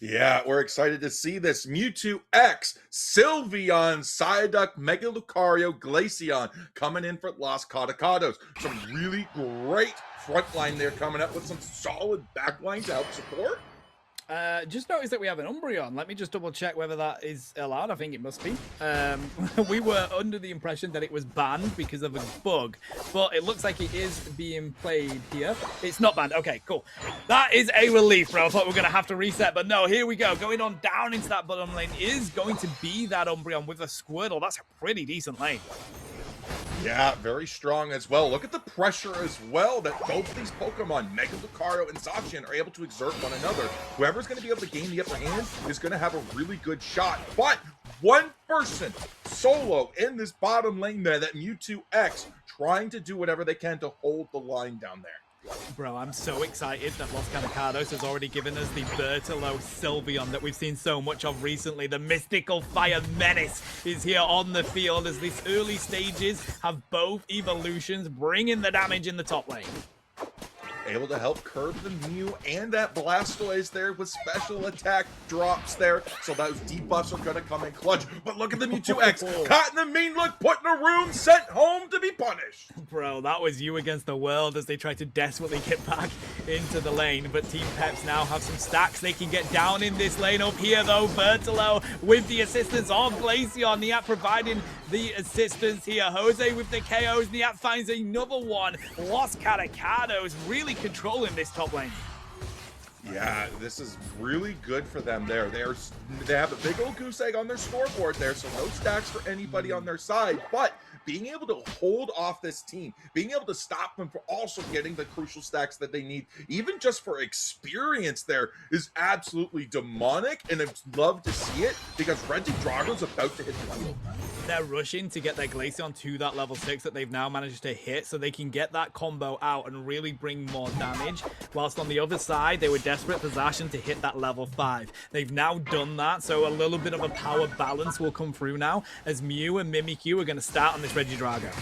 Yeah, we're excited to see this. Mewtwo X, Sylveon, Psyduck, Mega Lucario, Glaceon coming in for Los Cadacudos. Some really great front line there coming up with some solid backline to help support. Just noticed that we have an Umbreon. Let me just double check whether that is allowed. I think it must be. We were under the impression that it was banned because of a bug, but it looks like it is being played here. It's not banned. Okay, cool. That is a relief, bro. I thought we were going to have to reset, but no, here we go. Going on down into that bottom lane is going to be that Umbreon with a Squirtle. That's a pretty decent lane. Yeah, very strong as well. Look at the pressure as well that both these Pokemon, Mega Lucario and Zacian, are able to exert one another. Whoever's going to be able to gain the upper hand is going to have a really good shot. But one person solo in this bottom lane there, that Mewtwo X, trying to do whatever they can to hold the line down there. Bro, I'm so excited that Los Cadacudos has already given us the Bertolo Sylveon that we've seen so much of recently. The Mystical Fire Menace is here on the field as these early stages have both evolutions bringing the damage in the top lane. Able to help curb the Mew and that Blastoise there with special attack drops there. So those debuffs are going to come in clutch. But look at the Mewtwo X. Caught in the mean look, put in a room, sent home to be punished. Bro, that was you against the world as they try to desperately get back into the lane. But Team Peps now have some stacks. They can get down in this lane up here, though. Bertolo with the assistance of Glaceon. Niat providing the assistance here. Jose with the KOs. Niat finds another one. Los Cadacudos really controlling this top lane. Yeah, this is really good for them there. They have a big old goose egg on their scoreboard there, so no stacks for anybody on their side. But being able to hold off this team, being able to stop them from also getting the crucial stacks that they need, even just for experience there, is absolutely demonic, and I'd love to see it because Regidrago's about to hit the field. They're rushing to get their Glaceon to that level 6 that they've now managed to hit so they can get that combo out and really bring more damage. Whilst on the other side, they were desperate for Zacian to hit that level 5. They've now done that, so a little bit of a power balance will come through now as Mew and Mimikyu are going to start on this Regidrago.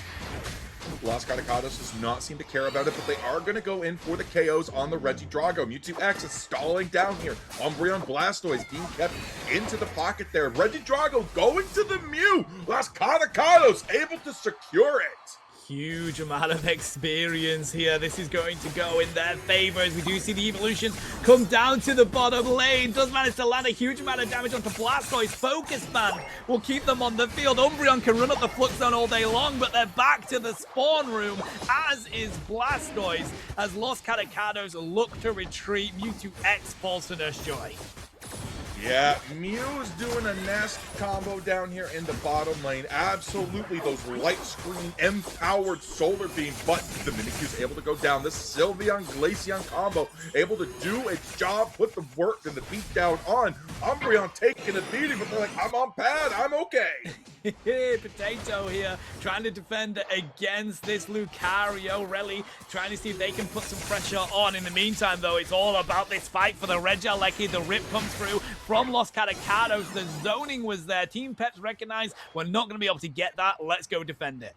Los Cadacudos does not seem to care about it, but they are going to go in for the KOs on the Regidrago. Mewtwo X is stalling down here. Umbreon Blastoise being kept into the pocket there. Regidrago going to the Mew. Los Cadacudos able to secure it. Huge amount of experience here. This is going to go in their favor as we do see the evolutions come down to the bottom lane. Does manage to land a huge amount of damage onto Blastoise. Focus Band will keep them on the field. Umbreon can run up the Flux Zone all day long, but they're back to the spawn room, as is Blastoise, as Los Cadacudos look to retreat. Mewtwo X falls to Nurse Joy. Yeah, Mew is doing a nasty combo down here in the bottom lane. Absolutely, those light screen empowered solar beam, but the Mimikyu's able to go down. This Sylveon Glaceon combo able to do its job, put the work and the beat down on. Umbreon taking a beating, but they're like, I'm on pad, I'm okay. Potato here trying to defend against this Lucario. Rally trying to see if they can put some pressure on. In the meantime, though, it's all about this fight for the Regieleki. The rip comes through from Los Cadacudos. The zoning was there. Team Peps recognized we're not going to be able to get that. Let's go defend it.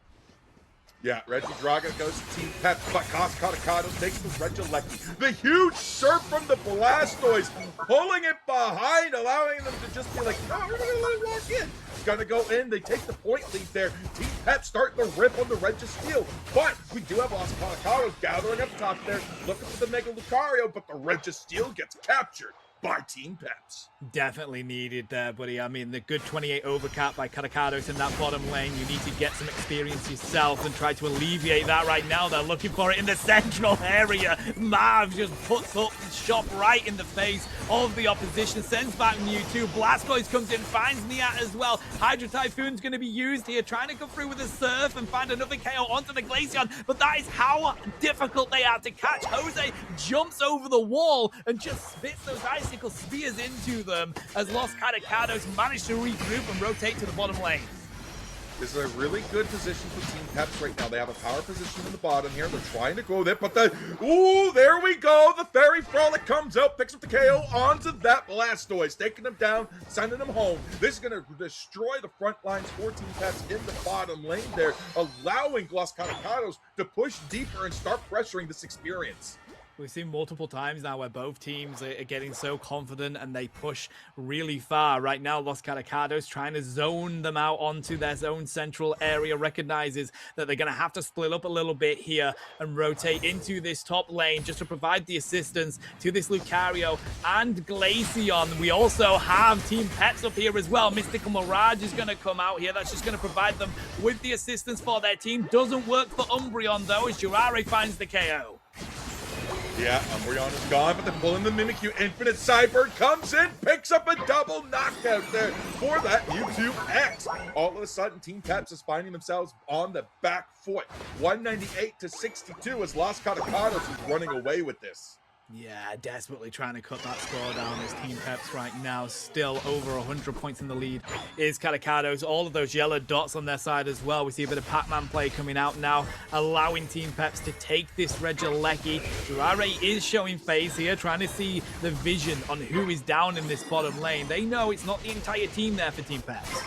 Yeah, Regidrago goes to Team Peps, but Los Cadacudos takes the Regieleki. The huge surf from the Blastoise, pulling it behind, allowing them to just be like, no, we're going to let it walk in. It's going to go in. They take the point lead there. Team Peps start the rip on the Registeel, but we do have Los Cadacudos gathering up top there, looking for the Mega Lucario, but the Registeel gets captured by Team Peps. Definitely needed there, buddy. I mean, the good 28 overcap by Cadacudos in that bottom lane. You need to get some experience yourself and try to alleviate that right now. They're looking for it in the central area. Mav just puts up the shot right in the face of the opposition. Sends back Mewtwo. Blastoise comes in, finds Niat as well. Hydro Typhoon's going to be used here, trying to come through with a Surf and find another KO onto the Glaceon. But that is how difficult they are to catch. Jose jumps over the wall and just spits those icicle spears into them as Los Cadacudos managed to regroup and rotate to the bottom lane. This is a really good position for Team Peps right now. They have a power position in the bottom here. They're trying to go there, but ooh, there we go. The Fairy Frolic comes out, picks up the KO onto that Blastoise, taking him down, sending him home. This is going to destroy the front lines for Team Peps in the bottom lane there, allowing Los Cadacudos to push deeper and start pressuring this experience. We've seen multiple times now where both teams are getting so confident and they push really far. Right now, Los Cadacudos trying to zone them out onto their own central area, recognizes that they're going to have to split up a little bit here and rotate into this top lane just to provide the assistance to this Lucario and Glaceon. We also have Team Peps up here as well. Mystical Mirage is going to come out here. That's just going to provide them with the assistance for their team. Doesn't work for Umbreon, though, as Jirare finds the KO. Yeah, Umbreon is gone, but they're pulling the Mimikyu. Infinite Cybird comes in, picks up a double knockout there for that Mewtwo X. All of a sudden, Team Peps is finding themselves on the back foot. 198 to 62 as Los Cadacudos is running away with this. Yeah, desperately trying to cut that score down as Team Peps right now still over 100 points in the lead is Cadacudos. All of those yellow dots on their side as well. We see a bit of Pac-Man play coming out now, allowing Team Peps to take this Regieleki. Jirare is showing face here, trying to see the vision on who is down in this bottom lane. They know it's not the entire team there for Team Peps.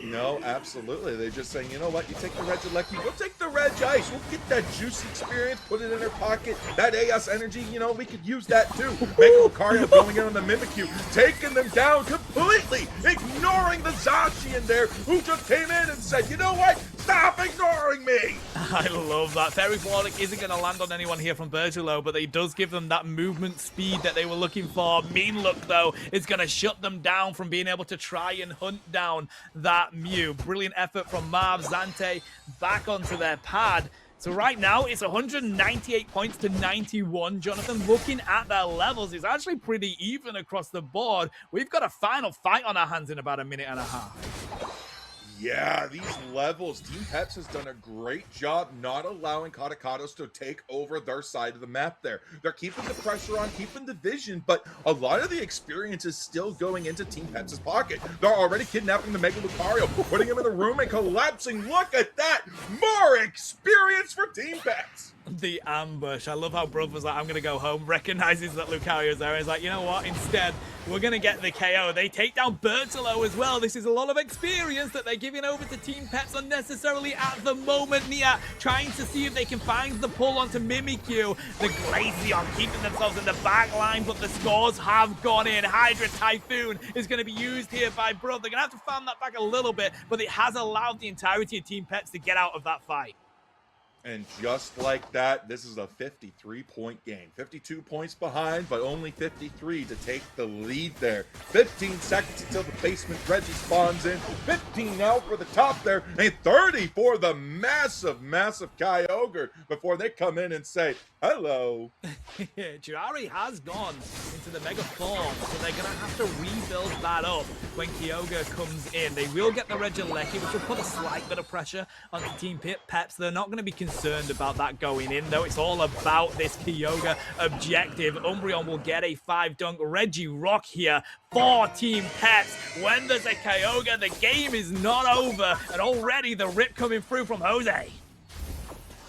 No, absolutely. They're just saying, you know what, you take the Regieleki, we'll take the Reg Ice, we'll get that juicy experience, put it in our pocket, that AS energy, you know, we could use that too. Mega Lucario going in on the Mimikyu, taking them down completely, ignoring the Zacian there, who just came in and said, you know what, stop ignoring me! I love that. Fairy Warlock isn't going to land on anyone here from Bergelo, but it does give them that movement speed that they were looking for. Mean Look, though, is going to shut them down from being able to try and hunt down that Mew. Brilliant effort from Marv. Zante back onto their pad. So right now, it's 198 points to 91. Jonathan, looking at their levels, is actually pretty even across the board. We've got a final fight on our hands in about a minute and a half. Yeah, these levels, Team Peps has done a great job not allowing Cadacudos to take over their side of the map there. They're keeping the pressure on, keeping the vision, but a lot of the experience is still going into Team Peps' pocket. They're already kidnapping the Mega Lucario, putting him in the room and collapsing. Look at that! More experience for Team Peps! The ambush. I love how Bruv was like, I'm going to go home, recognizes that Lucario's there, and he's like, you know what, instead, we're going to get the KO. They take down Bertolo as well. This is a lot of experience that they're giving over to Team Peps unnecessarily at the moment. Nia trying to see if they can find the pull onto Mimikyu. The Glaceon keeping themselves in the back line, but the scores have gone in. Hydra Typhoon is going to be used here by Bruv. They're going to have to farm that back a little bit, but it has allowed the entirety of Team Peps to get out of that fight. And just like that, this is a 53-point game. 52 points behind, but only 53 to take the lead there. 15 seconds until the basement Reggie spawns in. 15 now for the top there, and 30 for the massive, massive Kyogre before they come in and say, hello. Jirare has gone into the Mega Form, so they're going to have to rebuild that up when Kyogre comes in. They will get the Regieleki, which will put a slight bit of pressure onto Team Peps. They're not going to be concerned about that going in, though. It's all about this Kyogre objective. Umbreon will get a 5-dunk. Reggie Rock here for Team Peps. When there's a Kyogre, the game is not over, and already the rip coming through from Jose.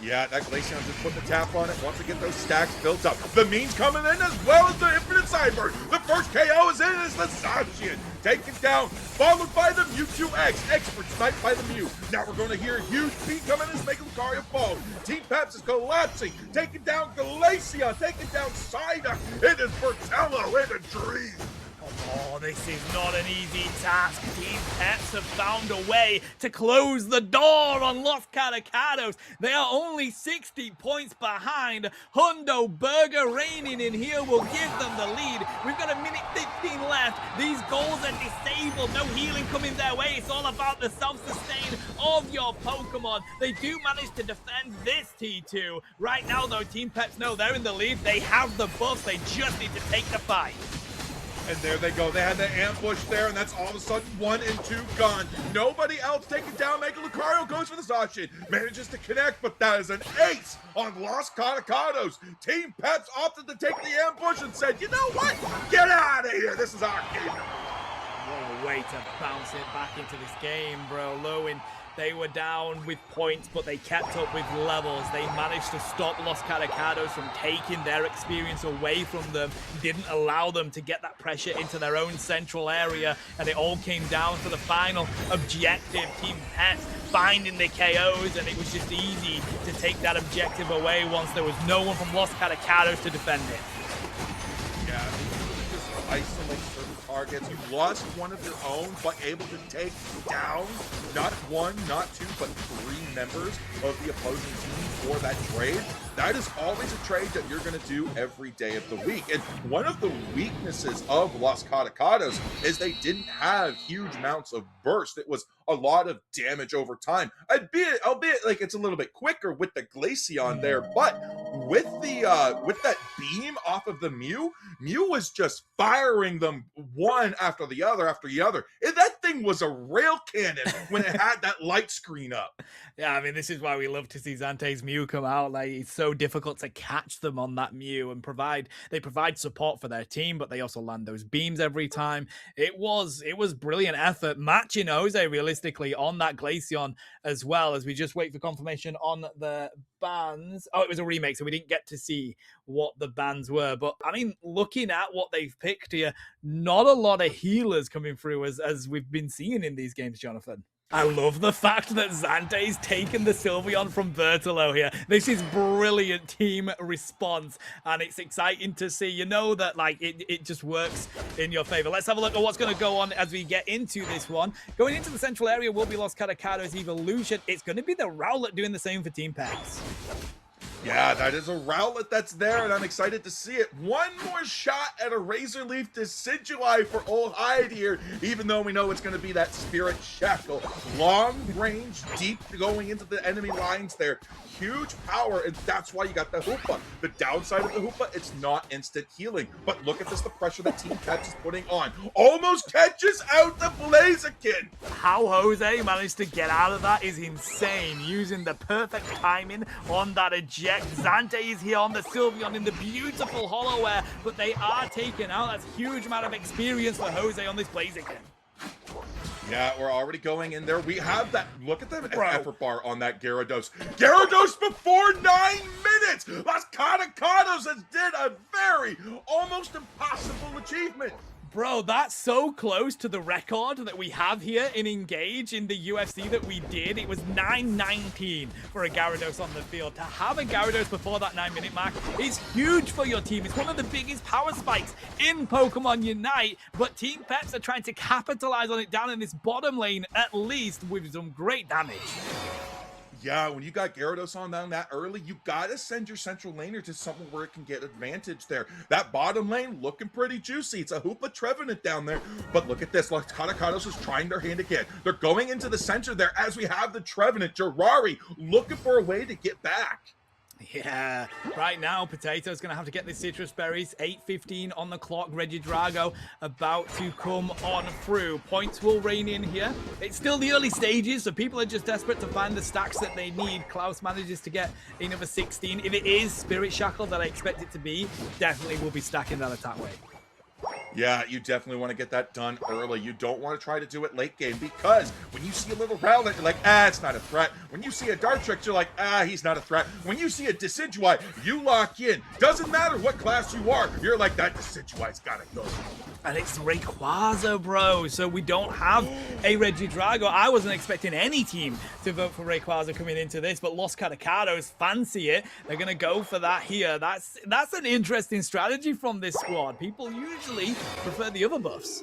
Yeah, that Glaceon just put the tap on it. Wants to get those stacks built up. The means coming in as well as the Infinite Cybird. The first KO is in as the Zacian. Taken down, followed by the Mewtwo X. Expert sniped by the Mew. Now we're going to hear a huge beat coming as Mega Lucario falls. Team Peps is collapsing. Taking down Glaceon. Taking down Psyduck. It is Bertello in a dream. Oh, this is not an easy task. Team Peps have found a way to close the door on Los Cadacudos. They are only 60 points behind. Hundo Burger reigning in here will give them the lead. We've got a minute 15 left. These goals are disabled. No healing coming their way. It's all about the self-sustain of your Pokemon. They do manage to defend this T2. Right now, though, Team Peps know they're in the lead. They have the buffs. They just need to take the fight. And there they go. They had the ambush there, and that's all of a sudden 1 and 2 gone. Nobody else taking down. Mega Lucario goes for the Zacian. Manages to connect, but that is an ace on Los Cadacudos. Team Peps opted to take the ambush and said, you know what? Get out of here. This is our game. What a way to bounce it back into this game, bro. Low in They were down with points, but they kept up with levels. They managed to stop Los Cadacudos from taking their experience away from them, didn't allow them to get that pressure into their own central area, and it all came down to the final objective. Team Peps finding the KOs, and it was just easy to take that objective away once there was no one from Los Cadacudos to defend it. Yeah, just isolate certain targets. You lost one of your own, but able to take down not one, not two, but 3 members of the opposing team for that trade. That is always a trade that you're going to do every day of the week. And one of the weaknesses of Los Cadacudos is they didn't have huge amounts of burst. It was a lot of damage over time, albeit like it's a little bit quicker with the Glaceon there, but with the with that beam off of the Mew was just firing them one after the other after the other. And that thing was a rail cannon when it had that light screen up. Yeah, I mean, this is why we love to see Zante's Mew come out. Like, it's so difficult to catch them on that Mew and they provide support for their team, but they also land those beams every time. It was brilliant effort matching Jose realistically on that Glaceon as well, as we just wait for confirmation on the bans. Oh, it was a remake, so we didn't get to see what the bans were. But I mean, looking at what they've picked here, not a lot of healers coming through as we've been seeing in these games, Jonathan. I love the fact that Zante's taken the Sylveon from Bertolo here. This is brilliant team response, and it's exciting to see. You know that like it just works in your favor. Let's have a look at what's going to go on as we get into this one. Going into the central area will be Los Cadacudos Evolution. It's going to be the Rowlet doing the same for Team Peps. Yeah, that is a Rowlet that's there, and I'm excited to see it. One more shot at a Razor Leaf Decidueye for old Hyde here, even though we know it's going to be that Spirit Shackle. Long range, deep going into the enemy lines there. Huge power, and that's why you got the Hoopa. The downside of the Hoopa, it's not instant healing. But look at this, the pressure that Team Peps is putting on. Almost catches out the Blaziken. How Jose managed to get out of that is insane, using the perfect timing on that eject. Zante is here on the Sylveon in the beautiful Hollow Air, but they are taken out. That's a huge amount of experience for Jose on this Blaziken. Yeah, we're already going in there. We have that. Look at the effort bar on that Gyarados. Gyarados before 9 minutes! Los Cadacudos has did a very almost impossible achievement. Bro, that's so close to the record that we have here in Engage in the UFC that we did. It was 9:19 for a Gyarados on the field. To have a Gyarados before that 9-minute mark is huge for your team. It's one of the biggest power spikes in Pokemon Unite, but Team Peps are trying to capitalize on it down in this bottom lane, at least with some great damage. Yeah, when you got Gyarados on down that early, you gotta send your central laner to somewhere where it can get advantage there. That bottom lane looking pretty juicy. It's a Hoopa Trevenant down there. But look at this. Los Cadacudos is trying their hand again. They're going into the center there as we have the Trevenant. Jirari looking for a way to get back. Yeah, right now, Potato's going to have to get the Citrus Berries. 8:15 on the clock. Regidrago about to come on through. Points will reign in here. It's still the early stages, so people are just desperate to find the stacks that they need. Klaus manages to get another 16. If it is Spirit Shackle that I expect it to be, definitely will be stacking that attack wave. Yeah, you definitely want to get that done early. You don't want to try to do it late game, because when you see a little Rowlet, you're like, it's not a threat. When you see a Dartrix, you're like, he's not a threat. When you see a Decidueye, you lock in. Doesn't matter what class you are, you're like, that Decidueye's gotta go. And it's Rayquaza, bro. So we don't have a Regidrago. I wasn't expecting any team to vote for Rayquaza coming into this, but Los Cadacudos fancy it. They're going to go for that here. That's an interesting strategy from this squad. People usually prefer the other buffs.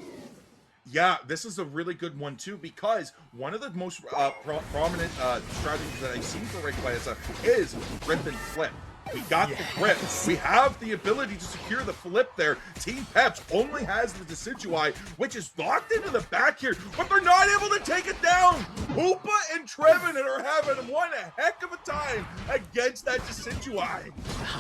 Yeah, this is a really good one too, because one of the most prominent strategies that I've seen for Rayquaza is Rip and Flip. We got the grip. We have the ability to secure the flip there. Team Peps only has the Decidueye, which is locked into the back here, but they're not able to take it down. Hoopa and Trevenant are having one heck of a time against that Decidueye.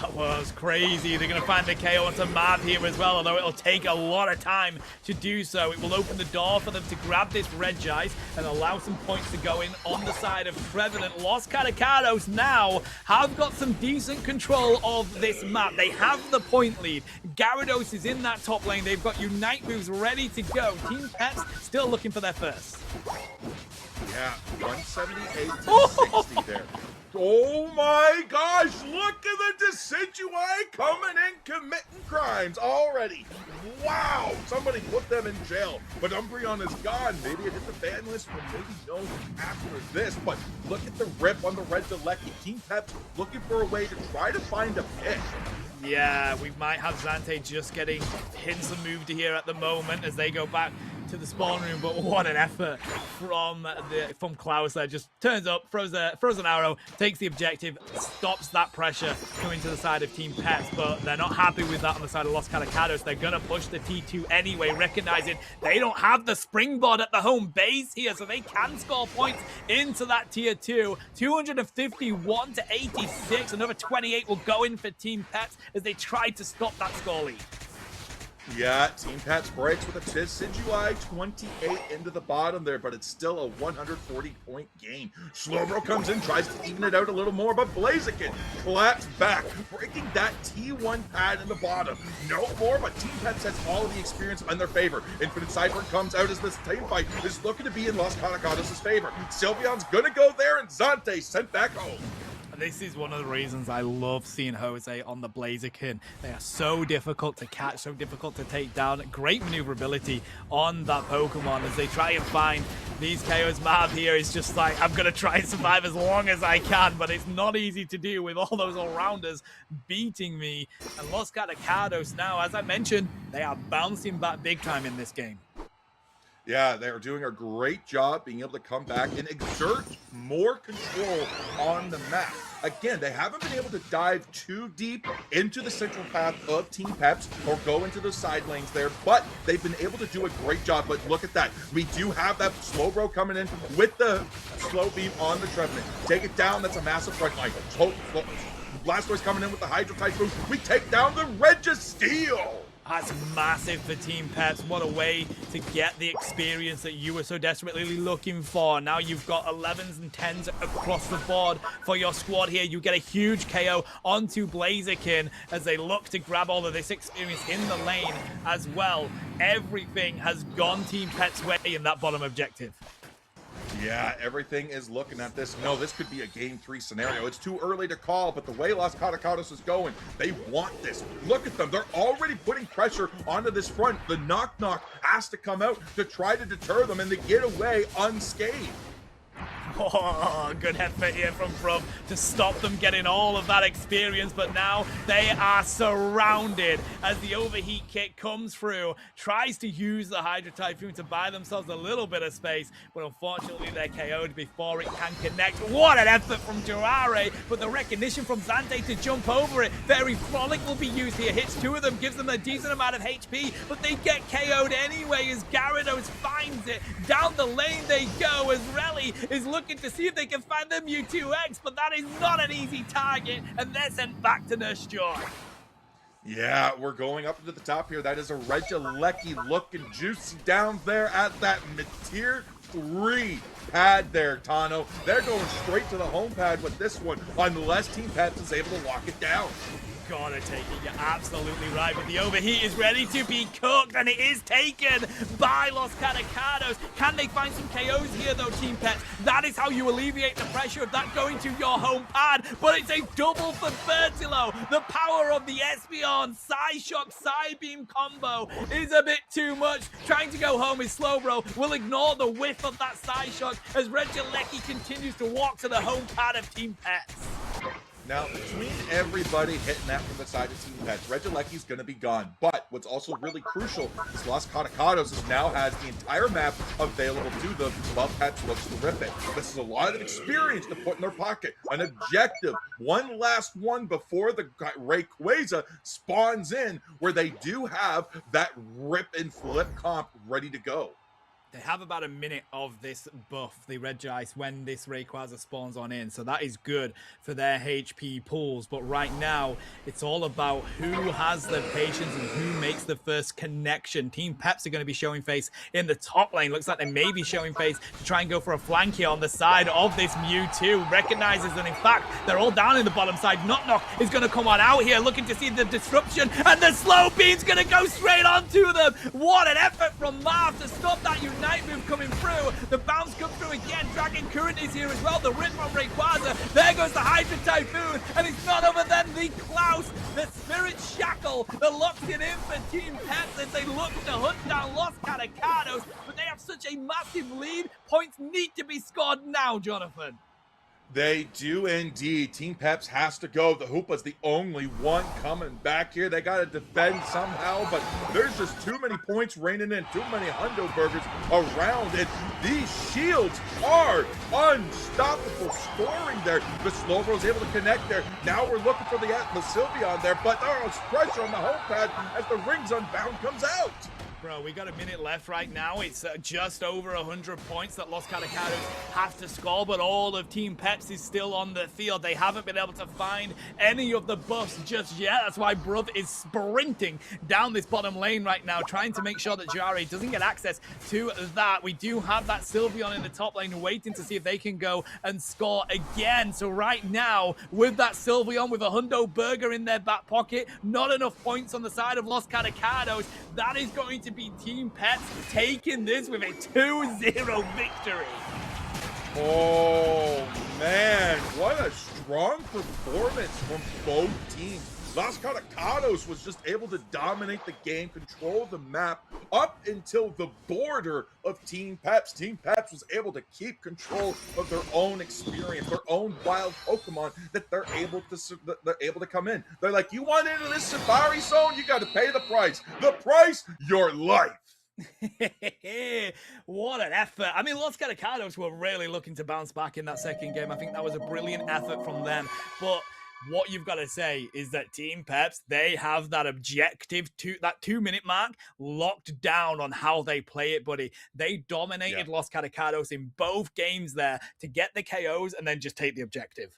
That was crazy. They're going to find the KO onto Mav here as well, although it'll take a lot of time to do so. It will open the door for them to grab this Regice and allow some points to go in on the side of Trevenant. Los Cadacudos now have got some decent control of this map. They have the point lead. Gyarados is in that top lane. They've got Unite moves ready to go. Team Peps still looking for their first. Yeah, 178 to 60 there. Oh my gosh, look at the Decidui coming in, committing crimes already. Wow, somebody put them in jail. But Umbreon is gone. Maybe it hit the ban list, or maybe no after this. But look at the rip on the Red Delecki. Team Peps looking for a way to try to find a pick. Yeah, we might have Zante just getting hints and moved here at the moment as they go back to the spawn room, but what an effort from Klaus there. Just turns up, throws an arrow, takes the objective, stops that pressure coming to the side of Team Peps, but they're not happy with that on the side of Los Cadacudos. They're gonna push the T2 anyway, recognizing they don't have the springboard at the home base here, so they can score points into that tier 2. 251 to 86, another 28 will go in for Team Peps as they try to stop that score lead. Yeah, Team Peps breaks with a Decidueye 28 into the bottom there, but it's still a 140-point game. Slowbro comes in, tries to even it out a little more, but Blaziken claps back, breaking that T1 pad in the bottom. No more, but Team Peps has all of the experience in their favor. Infinite Cypher comes out as this team fight is looking to be in Los Cadacudos' favor. Sylveon's gonna go there, and Zante sent back home. This is one of the reasons I love seeing Jose on the Blaziken. They are so difficult to catch, so difficult to take down. Great maneuverability on that Pokemon as they try and find these KOs. Mav here is just like, I'm going to try and survive as long as I can, but it's not easy to do with all those all-rounders beating me. And Los Cadacudos now, as I mentioned, they are bouncing back big time in this game. Yeah, they're doing a great job being able to come back and exert more control on the map. Again, they haven't been able to dive too deep into the central path of Team Peps or go into the side lanes there, but they've been able to do a great job. But look at that. We do have that Slowbro coming in with the slow beam on the Trevenant. Take it down. That's a massive front line. Blastoise coming in with the Hydro Typhoon. We take down the Registeel. That's massive for Team Peps. What a way to get the experience that you were so desperately looking for. Now you've got 11s and 10s across the board for your squad here. You get a huge KO onto Blaziken as they look to grab all of this experience in the lane as well. Everything has gone Team Peps' way in that bottom objective. Yeah, everything is looking at this. No, this could be a game 3 scenario. It's too early to call, but the way Los Cadacudos is going, they want this. Look at them. They're already putting pressure onto this front. The knock-knock has to come out to try to deter them, and they get away unscathed. Oh, good effort here from Bruv to stop them getting all of that experience, but now they are surrounded as the overheat kick comes through, tries to use the Hydro Typhoon to buy themselves a little bit of space, but unfortunately they're KO'd before it can connect. What an effort from Jirare, but the recognition from Zante to jump over it. Very Frolic will be used here, hits 2 of them, gives them a decent amount of HP, but they get KO'd anyway as Gyarados finds it. Down the lane they go as Relly is looking to see if they can find the Mewtwo X, but that is not an easy target, and they're sent back to Nurse Joy. Yeah, we're going up into the top here. That is a Regieleki looking juicy down there at that tier 3 pad there, Tano. They're going straight to the home pad with this one, unless Team Peps is able to lock it down. Gotta take it, you're absolutely right, but the overheat is ready to be cooked, and it is taken by Los Cadacudos. Can they find some KOs here though, Team Peps? That is how you alleviate the pressure of that going to your home pad, but it's a double for Bertilo. The power of the Espeon Psyshock Psybeam combo is a bit too much. Trying to go home is Slowbro. Will ignore the whiff of that Psyshock as Regieleki continues to walk to the home pad of Team Peps. Now, between everybody hitting that from the side of Team Peps, Regieleki's going to be gone. But what's also really crucial is Los Cadacudos now has the entire map available to them while Peps looks to rip it. This is a lot of experience to put in their pocket. An objective, one last one before the Rayquaza spawns in, where they do have that rip and flip comp ready to go. They have about a minute of this buff, the Regice, when this Rayquaza spawns on in, so that is good for their HP pools. But right now, it's all about who has the patience and who makes the first connection. Team Peps are going to be showing face in the top lane. Looks like they may be showing face to try and go for a flank here on the side of this Mewtwo. Recognizes that, in fact, they're all down in the bottom side. Knock is going to come on out here, looking to see the disruption, and the slow beam's going to go straight onto them. What an effort from Marv to stop that Unite move coming through. The bounce comes through again. Dragon Current is here as well. The rip from Rayquaza. There goes the Hydra Typhoon. And it's none other than the Klaus, the Spirit Shackle that locks it in for Team Peps as they look to hunt down Los Cadacudos. But they have such a massive lead. Points need to be scored now, Jonathan. They do indeed. Team Peps has to go. The Hoopa's the only one coming back here. They got to defend somehow, but there's just too many points raining in, too many hundo burgers around, and these shields are unstoppable scoring there. The Slowbro is able to connect there. Now we're looking for the Sylveon there, but there's pressure on the home pad as the Rings Unbound comes out. Bro, we got a minute left right now. It's just over 100 points that Los Cadacudos have to score, but all of Team Peps is still on the field. They haven't been able to find any of the buffs just yet. That's why Bruv is sprinting down this bottom lane right now, trying to make sure that Jare doesn't get access to that. We do have that Sylveon in the top lane waiting to see if they can go and score again. So right now, with that Sylveon, with a Hundo Burger in their back pocket, not enough points on the side of Los Cadacudos, that is going to be Team Peps taking this with a 2-0 victory. Oh, man. What a strong performance from both teams. Los Cadacudos was just able to dominate the game, control the map up until the border of Team Peps. Team Peps was able to keep control of their own experience, their own wild Pokemon that they're able to come in. They're like, you want into this Safari Zone? You got to pay the price. The price, your life. What an effort. I mean, Los Cadacudos were really looking to bounce back in that second game. I think that was a brilliant effort from them. But what you've got to say is that Team Peps, they have that objective, that 2-minute mark locked down on how they play it, buddy. They dominated Los Cadacudos in both games there to get the KOs and then just take the objective.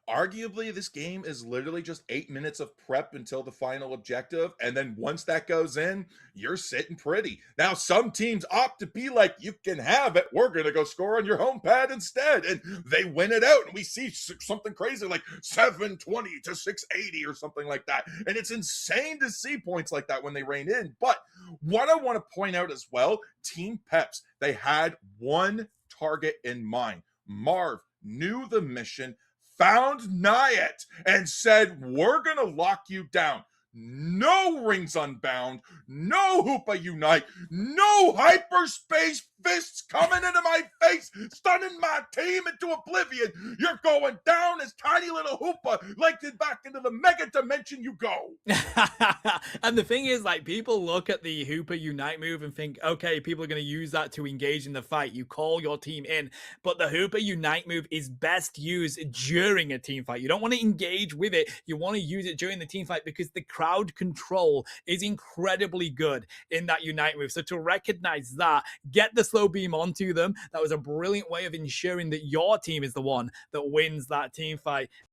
Arguably, this game is literally just 8 minutes of prep until the final objective, and then once that goes in, you're sitting pretty. Now, some teams opt to be like, you can have it, we're going to go score on your home pad instead, and they win it out, and we see something crazy like 720 to 680 or something like that, and it's insane to see points like that when they rain in. But what I want to point out as well, Team Peps, they had one target in mind. Marv knew the mission, found Nyet, and said, we're going to lock you down. No Rings Unbound, no Hoopa Unite, no hyperspace fists coming into my face, stunning my team into oblivion. You're going down as tiny little Hoopa, like back into the mega dimension you go. And the thing is, like, people look at the Hoopa Unite move and think, okay, people are going to use that to engage in the fight. You call your team in, but the Hoopa Unite move is best used during a team fight. You don't want to engage with it. You want to use it during the team fight because the crowd control is incredibly good in that Unite move. So to recognize that, get the slow beam onto them. That was a brilliant way of ensuring that your team is the one that wins that team fight.